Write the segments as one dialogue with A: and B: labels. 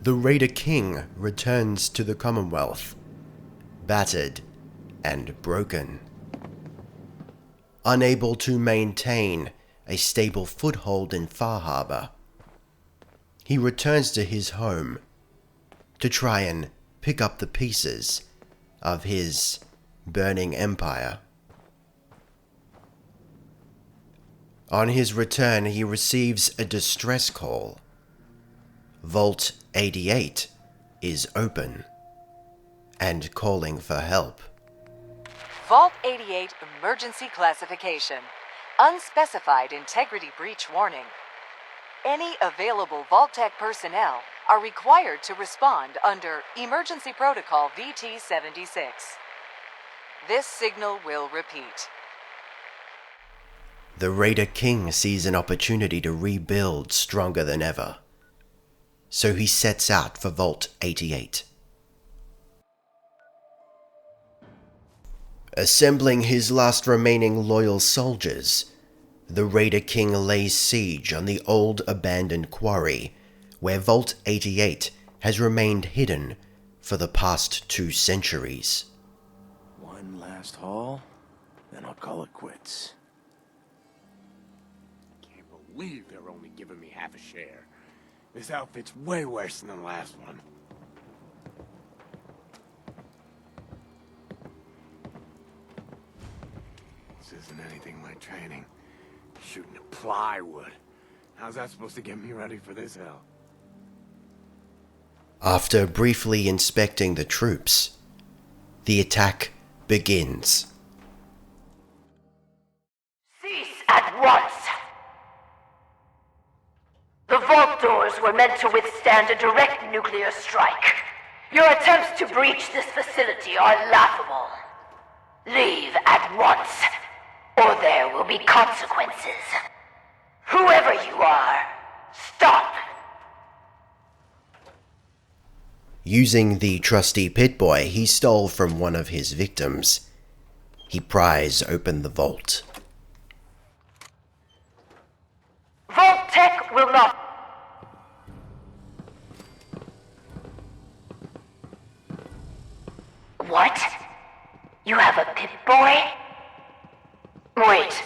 A: The Raider King returns to the Commonwealth, battered and broken. Unable to maintain a stable foothold in Far Harbor, he returns to his home to try and pick up the pieces of his burning empire. On his return, he receives a distress call. Vault 88 is open and calling for help.
B: Vault 88 emergency classification. Unspecified integrity breach warning. Any available Vault-Tec personnel are required to respond under Emergency Protocol VT-76. This signal will repeat.
A: The Raider King sees an opportunity to rebuild stronger than ever, so he sets out for Vault 88. Assembling his last remaining loyal soldiers, the Raider King lays siege on the old abandoned quarry where Vault 88 has remained hidden for the past 2 centuries.
C: One last haul, then I'll call it quits.
D: Can't believe they're only giving me half a share. This outfit's way worse than the last one. This isn't anything like training. Shooting at plywood. How's that supposed to get me ready for this hell?
A: After briefly inspecting the troops, the attack begins.
E: Cease at once! The vault doors were meant to withstand a direct nuclear strike. Your attempts to breach this facility are laughable. Leave at once, or there will be consequences. Whoever you are, stop!
A: Using the trusty pit boy he stole from one of his victims, he pries open the vault.
E: Vault-Tec will not... What? You have a pit boy? Wait.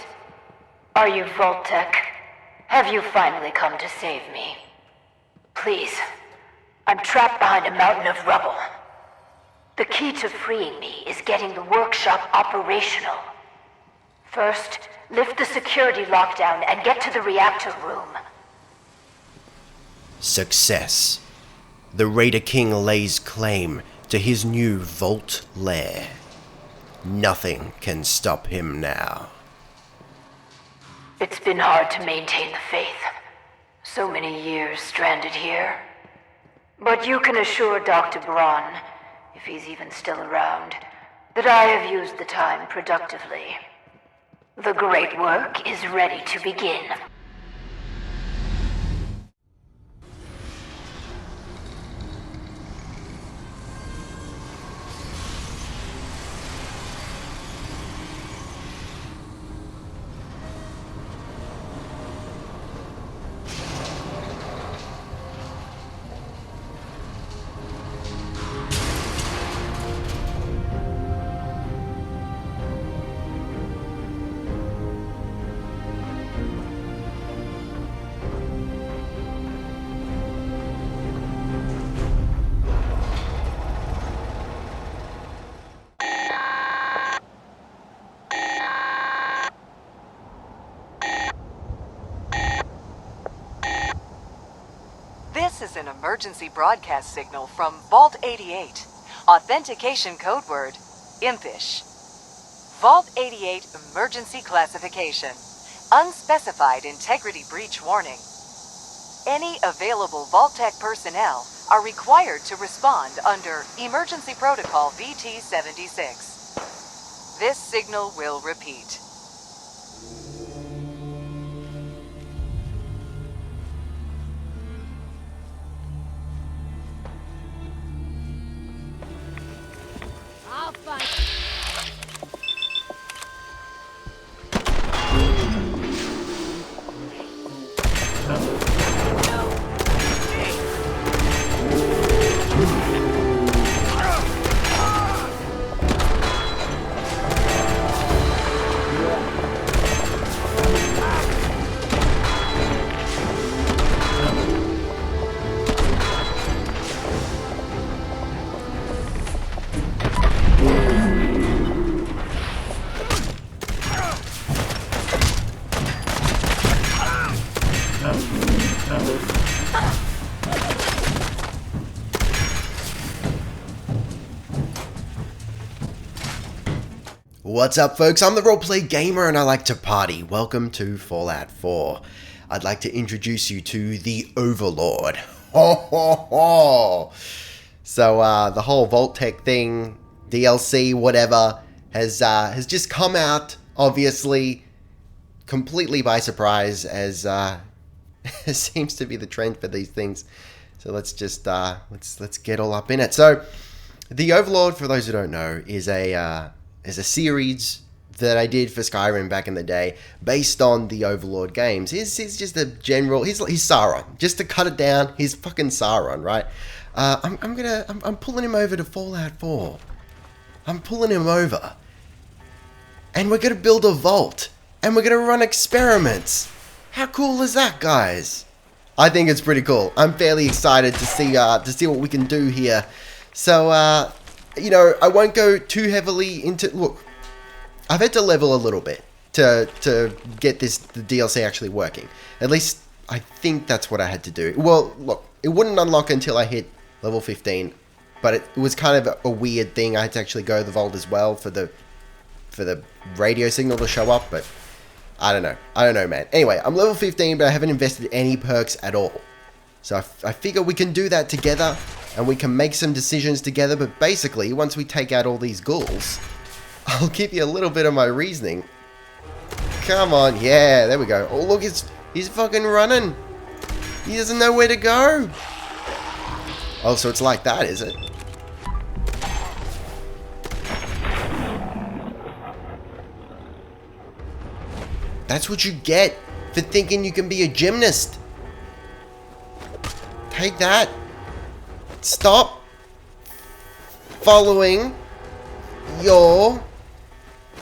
E: Are you Vault-Tec? Have you finally come to save me? Please. I'm trapped behind a mountain of rubble. The key to freeing me is getting the workshop operational. First, lift the security lockdown and get to the reactor room.
A: Success. The Raider King lays claim to his new Vault lair. Nothing can stop him now.
E: It's been hard to maintain the faith. So many years stranded here. But you can assure Dr. Braun, if he's even still around, that I have used the time productively. The great work is ready to begin.
B: This is an emergency broadcast signal from Vault 88. Authentication code word, impish. Vault 88 emergency classification. Unspecified integrity breach warning. Any available Vault-Tec personnel are required to respond under Emergency Protocol VT-76. This signal will repeat.
F: I'll find...
A: What's up, folks? I'm the Roleplay Gamer and I like to party. Welcome to Fallout 4. I'd like to introduce you to the Overlord. Ho ho ho! So, the whole Vault-Tec thing, DLC, whatever, has just come out, obviously, completely by surprise, as seems to be the trend for these things. So let's just, let's get all up in it. So, the Overlord, for those who don't know, is a series that I did for Skyrim back in the day, based on the Overlord games. He's just a general. He's Sauron. Just to cut it down, he's fucking Sauron, right? I'm pulling him over to Fallout 4. I'm pulling him over, and we're gonna build a vault, and we're gonna run experiments. How cool is that, guys? I think it's pretty cool. I'm fairly excited to see what we can do here. So, you know, I won't go too heavily into... Look, I've had to level a little bit to get the DLC actually working. At least, I think that's what I had to do. Well, look, it wouldn't unlock until I hit level 15, but it was kind of a weird thing. I had to actually go to the vault as well for the radio signal to show up, but I don't know. I don't know, man. Anyway, I'm level 15, but I haven't invested any perks at all. So I figure we can do that together, and we can make some decisions together, but basically, once we take out all these ghouls, I'll give you a little bit of my reasoning. Come on, yeah, there we go. Oh, look, he's fucking running. He doesn't know where to go. Oh, so it's like that, is it? That's what you get for thinking you can be a gymnast. Take that. Stop following your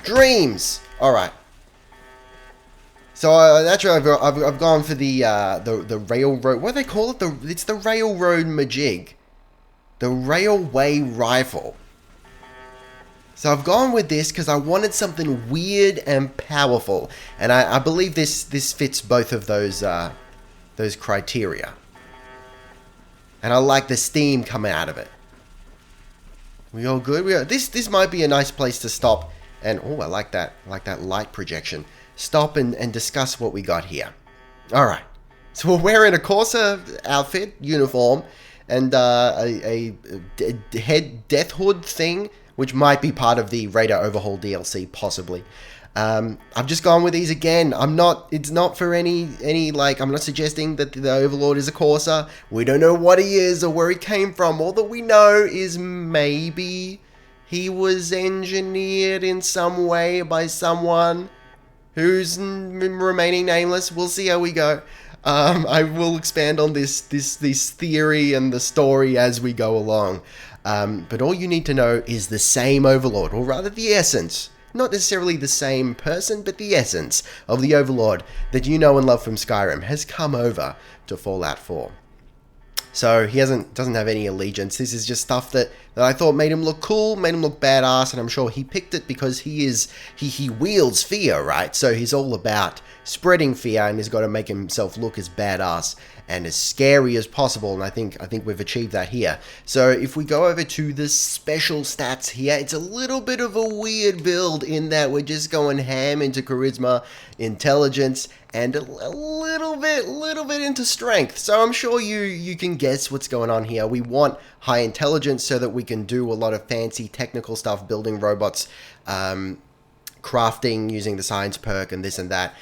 A: dreams. All right. So naturally, I've gone for the railroad. What do they call it? It's the railroad majig, the railway rifle. So I've gone with this because I wanted something weird and powerful, and I believe this fits both of those criteria. And I like the steam coming out of it. We all good? This might be a nice place to stop. And oh, I like that light projection. Stop and discuss what we got here. All right. So we're wearing a Corsa outfit, uniform, and a head death hood thing, which might be part of the Radar Overhaul DLC, possibly. I've just gone with these again. It's not for any like, I'm not suggesting that the Overlord is a Corsa. We don't know what he is or where he came from. All that we know is maybe he was engineered in some way by someone who's remaining nameless. We'll see how we go. I will expand on this theory and the story as we go along. But all you need to know is the same Overlord, or rather the essence. Not necessarily the same person, but the essence of the Overlord that you know and love from Skyrim has come over to Fallout 4. So he doesn't have any allegiance. This is just stuff that I thought made him look cool, made him look badass, and I'm sure he picked it because he wields fear, right? So he's all about spreading fear, and he's got to make himself look as badass and as scary as possible, and I think we've achieved that here. So if we go over to the special stats here, it's a little bit of a weird build in that we're just going ham into charisma, intelligence, and a little bit into strength. So I'm sure you can guess what's going on here. We want high intelligence so that we can do a lot of fancy technical stuff, building robots, crafting using the science perk and this and that.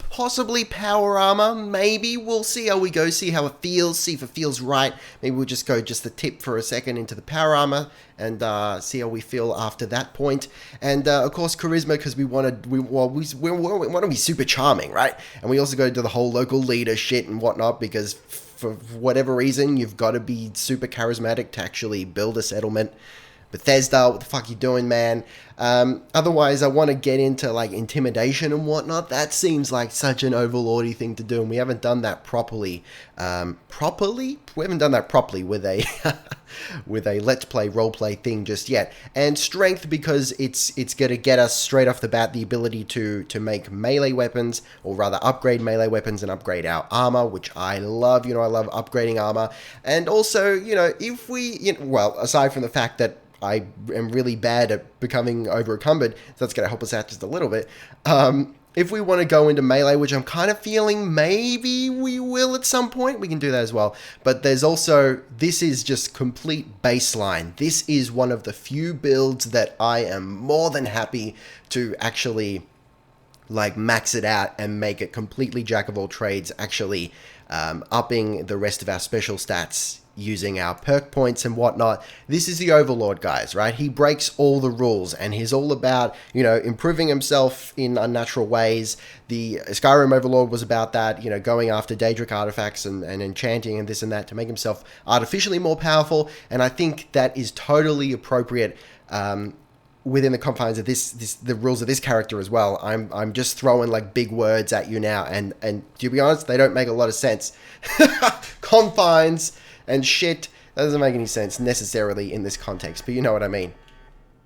A: Possibly power armor, maybe. We'll see how we go, see how it feels, see if it feels right. Maybe we'll just go just the tip for a second into the power armor and see how we feel after that point. And of course charisma, because we want to be super charming, right? And we also go to the whole local leader shit and whatnot, because for whatever reason you've got to be super charismatic to actually build a settlement. Bethesda, what the fuck you doing, man? Otherwise, I want to get into like intimidation and whatnot. That seems like such an overlordy thing to do, and we haven't done that properly. We haven't done that properly with a with a let's play roleplay thing just yet. And strength, because it's going to get us straight off the bat the ability to make melee weapons, or rather upgrade melee weapons and upgrade our armor, which I love. You know, I love upgrading armor. And also, you know, if we, well, aside from the fact that I am really bad at becoming over encumbered, so that's going to help us out just a little bit. If we want to go into melee, which I'm kind of feeling maybe we will at some point, we can do that as well. But there's also, this is just complete baseline. This is one of the few builds that I am more than happy to actually like max it out and make it completely jack of all trades, actually upping the rest of our special stats using our perk points and whatnot. This is the Overlord, guys, right? He breaks all the rules and he's all about, you know, improving himself in unnatural ways. The Skyrim Overlord was about that, you know, going after Daedric artifacts and enchanting and this and that to make himself artificially more powerful. And I think that is totally appropriate within the confines of the rules of this character as well. I'm just throwing like big words at you now, and to be honest, they don't make a lot of sense. Confines and shit, that doesn't make any sense necessarily in this context, but you know what I mean.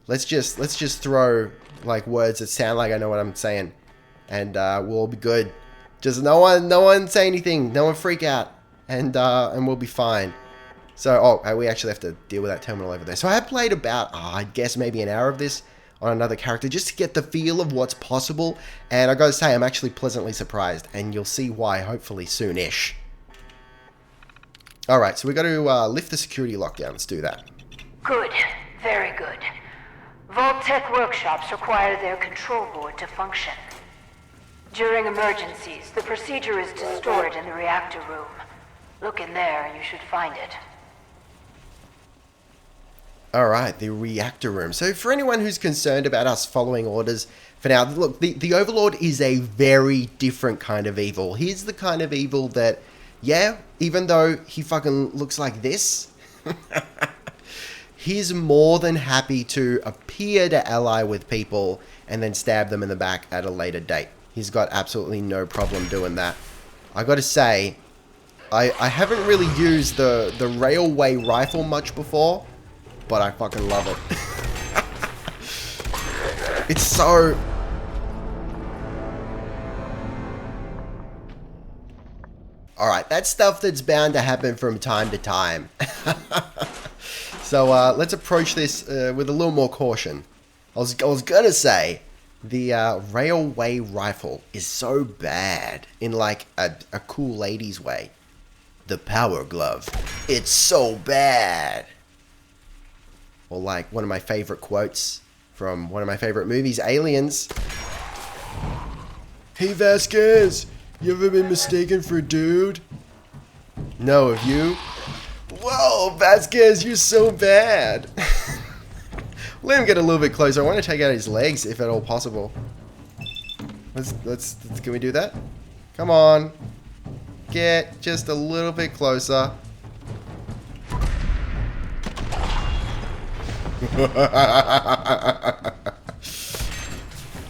A: Let's just throw like words that sound like I know what I'm saying, and we'll all be good. Just no one say anything, no one freak out, and we'll be fine. So, we actually have to deal with that terminal over there. So I have played about, I guess maybe an hour of this on another character just to get the feel of what's possible. And I gotta say, I'm actually pleasantly surprised, and you'll see why hopefully soon-ish. Alright, so we got to lift the security lockdown. Let's do that.
E: Good. Very good. Vault-Tec Workshops require their control board to function. During emergencies, the procedure is to store it in the reactor room. Look in there and you should find it.
A: Alright, the reactor room. So for anyone who's concerned about us following orders for now, look, the Overlord is a very different kind of evil. He's the kind of evil that, yeah, even though he fucking looks like this, he's more than happy to appear to ally with people and then stab them in the back at a later date. He's got absolutely no problem doing that. I gotta say, I haven't really used the railway rifle much before, but I fucking love it. It's so... Alright, that's stuff that's bound to happen from time to time. So let's approach this with a little more caution. I was gonna say, the railway rifle is so bad in like a cool ladies way. The power glove, it's so bad. Or like one of my favorite quotes from one of my favorite movies, Aliens. Hey Vasquez, you ever been mistaken for a dude? No, have you? Whoa, Vasquez, you're so bad. Let him get a little bit closer. I want to take out his legs if at all possible. Let's can we do that? Come on. Get just a little bit closer.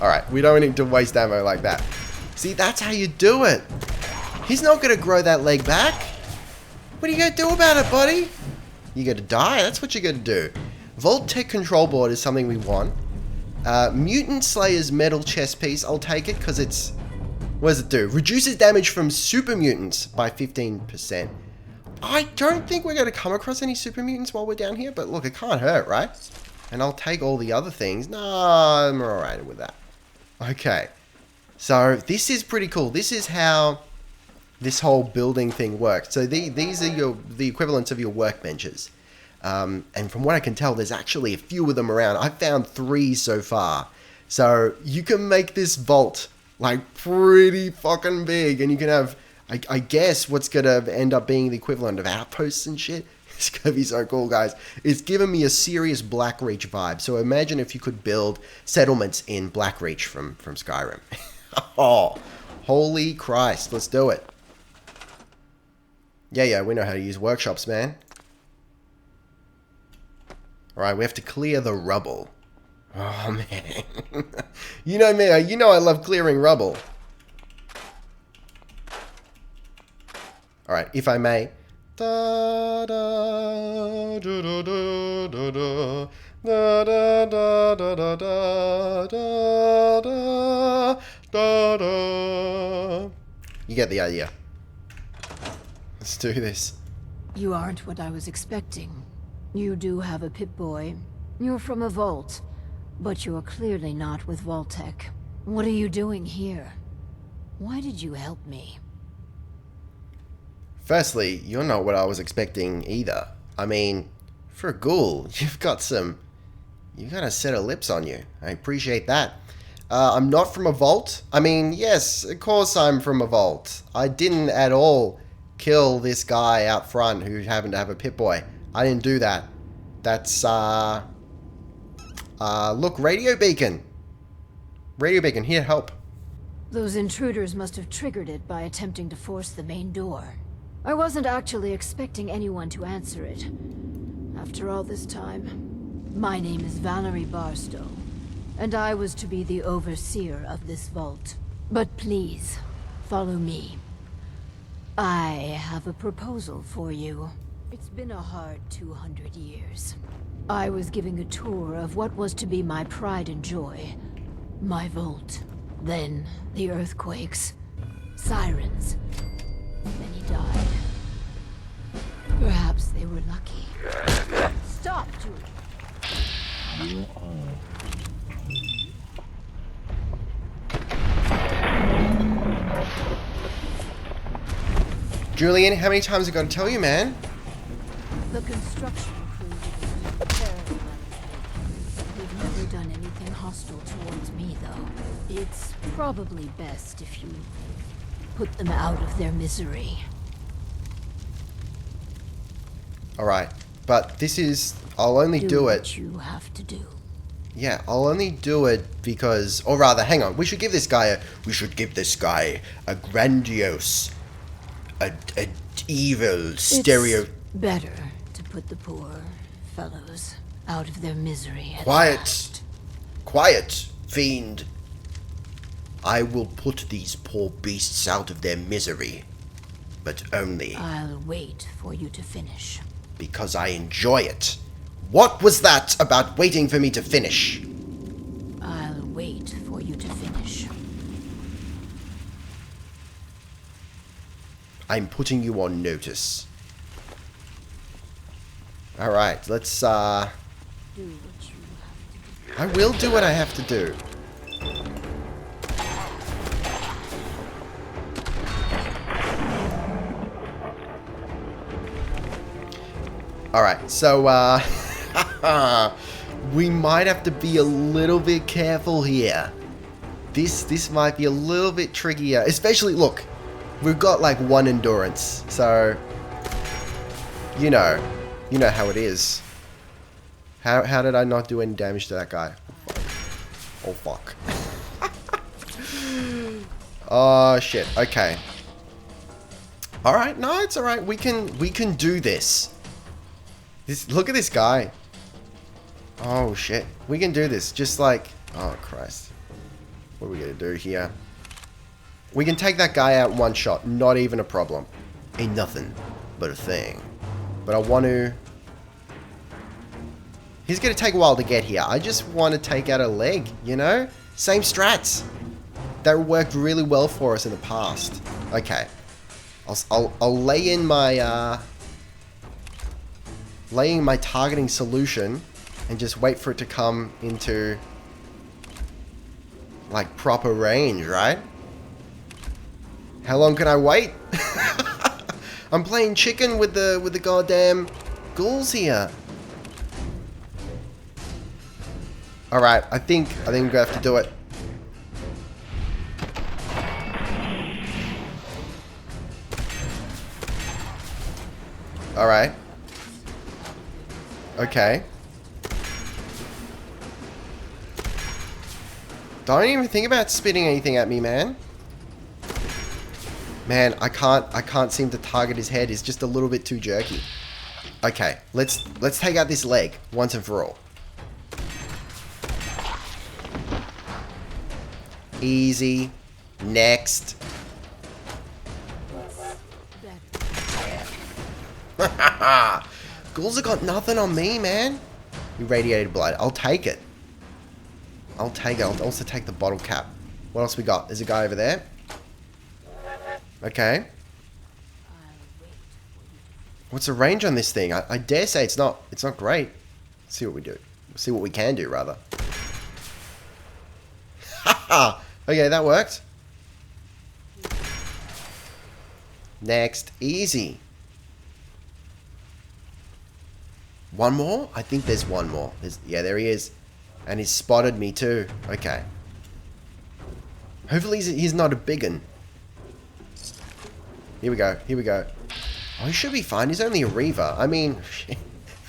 A: Alright, we don't need to waste ammo like that. See, that's how you do it. He's not going to grow that leg back. What are you going to do about it, buddy? You got to die. That's what you got to do. Vault-Tec control board is something we want. Mutant Slayer's metal chest piece. I'll take it because it's... What does it do? Reduces damage from super mutants by 15%. I don't think we're going to come across any super mutants while we're down here, but look, it can't hurt, right? And I'll take all the other things. No, I'm alright with that. Okay. So, this is pretty cool. This is how this whole building thing works. So, these are the equivalents of your workbenches. And from what I can tell, there's actually a few of them around. I've found 3 so far. So, you can make this vault, like, pretty fucking big. And you can have... I guess what's going to end up being the equivalent of outposts and shit. It's going to be so cool, guys. It's giving me a serious Blackreach vibe. So imagine if you could build settlements in Blackreach from Skyrim. Oh, holy Christ. Let's do it. Yeah, we know how to use workshops, man. Alright, we have to clear the rubble. Oh, man. You know me. You know I love clearing rubble. Alright, if I may. Da, da, da, da, da, da, da, da, da, da, da, da, da, da. You get the idea. Let's do this.
F: You aren't what I was expecting. You do have a Pip-Boy. You're from a vault, but you're clearly not with Vault-Tec. What are you doing here? Why did you help me?
A: Firstly, you're not what I was expecting either. I mean, for a ghoul, you've got a set of lips on you. I appreciate that. I'm not from a vault. I mean, yes, of course I'm from a vault. I didn't at all kill this guy out front who happened to have a Pip-Boy. I didn't do that. That's, look, radio beacon. Radio beacon, here, help.
F: Those intruders must have triggered it by attempting to force the main door. I wasn't actually expecting anyone to answer it. After all this time, my name is Valerie Barstow, and I was to be the overseer of this vault. But please, follow me. I have a proposal for you. It's been a hard 200 years. I was giving a tour of what was to be my pride and joy, my vault. Then, the earthquakes, sirens. Many died. Perhaps they were lucky. Stop, Julie.
A: Julian, how many times have I got to tell you, man?
F: The construction crew did a terrible mistake. They've never done anything hostile towards me, though. It's probably best if you put them out of their misery.
A: Alright, but this is... I'll only do it...
F: what you have to do.
A: Yeah, I'll only do it because... Or rather, hang on. We should give this guy a grandiose... A evil stereo...
F: It's better to put the poor fellows out of their misery at
A: Quiet!
F: last.
A: Quiet, fiend. I will put these poor beasts out of their misery. But only
F: I'll wait for you to finish.
A: because I enjoy it. What was that about waiting for me to finish?
F: I'll wait for you to finish.
A: I'm putting you on notice. Alright, let's,
F: Do what you have to do.
A: I will do what I have to do. Alright, so, we might have to be a little bit careful here. This might be a little bit trickier. Especially, look, we've got like 1 endurance, so you know how it is. How did I not do any damage to that guy? Oh fuck. Oh shit. Okay. All right. No, it's all right. We can do this. Look at this guy. Oh shit. We can do this. Just like, oh Christ. What are we gonna do here? We can take that guy out in 1 shot. Not even a problem. Ain't nothing but a thing. But I want to... He's going to take a while to get here. I just want to take out a leg, you know? Same strats. That worked really well for us in the past. Okay. I'll lay in my... laying my targeting solution and just wait for it to come into... like, proper range, right? How long can I wait? I'm playing chicken with the goddamn ghouls here. Alright, I think we're gonna have to do it. Alright. Okay. Don't even think about spitting anything at me, man. Man, I can't seem to target his head. He's just a little bit too jerky. Okay, let's take out this leg once and for all. Easy. Next. Ghouls have got nothing on me, man. Irradiated blood. I'll take it. I'll take it. I'll also take the bottle cap. What else we got? There's a guy over there. Okay. What's the range on this thing? I dare say it's not great. Let's see what we do. See what we can do, rather. Haha! Okay, that worked. Next. Easy. One more? I think there's one more. Yeah, there he is. And he's spotted me too. Okay. Hopefully he's not a biggin. Here we go. Here we go. Oh, he should be fine. He's only a Reaver. I mean,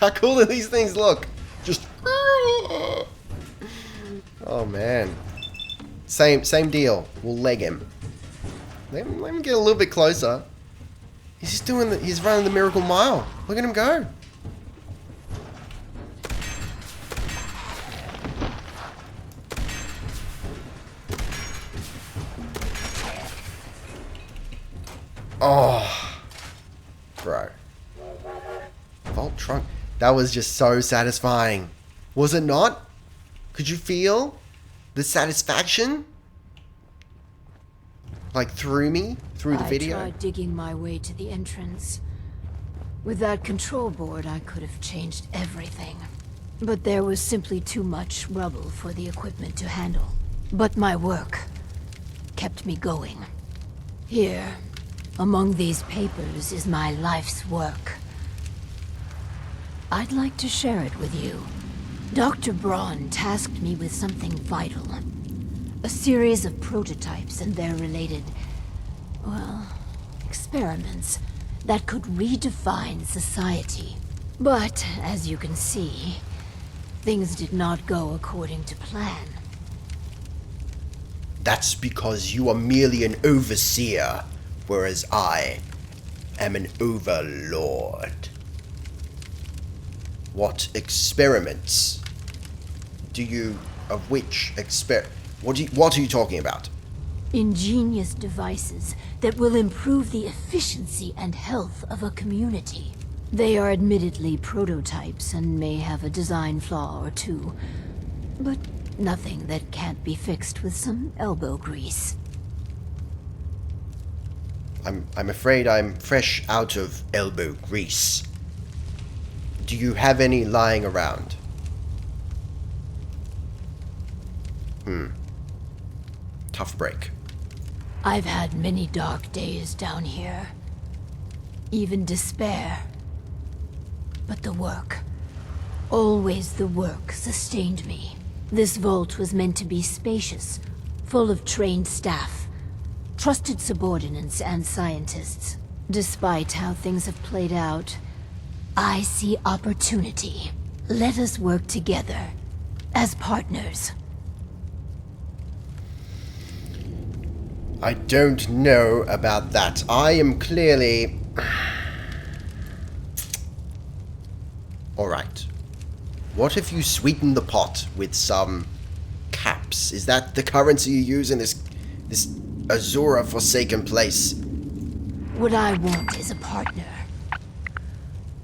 A: how cool do these things look? Just... Oh, man. Same deal. We'll leg him. Let him get a little bit closer. He's just doing he's running the miracle mile. Look at him go. Oh, bro. Vault trunk. That was just so satisfying. Was it not? Could you feel the satisfaction? Like through me? Through the video?
F: I tried digging my way to the entrance. With that control board, I could have changed everything. But there was simply too much rubble for the equipment to handle. But my work kept me going. Here, among these papers, is my life's work. I'd like to share it with you. Dr. Braun tasked me with something vital. A series of prototypes and their related, well, experiments that could redefine society. But, as you can see, things did not go according to plan.
A: That's because you are merely an overseer, whereas I am an overlord. What experiments do you... of which what are you talking about?
F: Ingenious devices that will improve the efficiency and health of a community. They are admittedly prototypes and may have a design flaw or two, but nothing that can't be fixed with some elbow grease.
A: I'm afraid I'm fresh out of elbow grease. Do you have any lying around? Tough break.
F: I've had many dark days down here. Even despair. But the work, always the work, sustained me. This vault was meant to be spacious, full of trained staff, trusted subordinates and scientists. Despite how things have played out, I see opportunity. Let us work together, as partners.
A: I don't know about that. I am clearly... Alright. What if you sweeten the pot with some caps? Is that the currency you use in this Azura forsaken place?
F: What I want is a partner.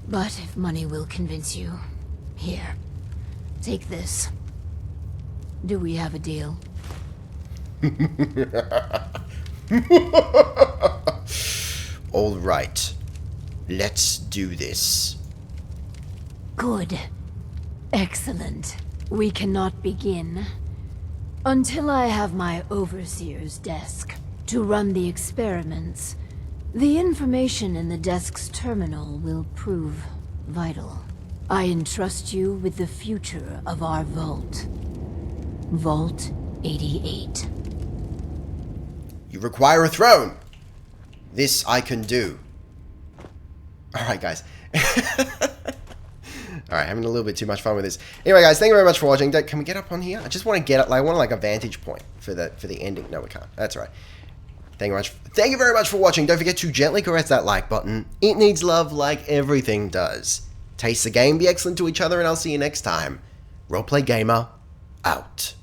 F: But if money will convince you, here, take this. Do we have a deal?
A: All right. Let's do this.
F: Good. Excellent. We cannot begin until I have my overseer's desk to run the experiments. The information in the desk's terminal will prove vital. I entrust you with the future of our vault. Vault 88.
A: You require a throne. This I can do. Alright, guys. Alright, having a little bit too much fun with this. Anyway, guys, thank you very much for watching. Can we get up on here? I just want to get up. I want like a vantage point for the ending. No, we can't. That's all right. Thank you very much for watching. Don't forget to gently caress that like button. It needs love like everything does. Taste the game, be excellent to each other, and I'll see you next time. Roleplay Gamer, out.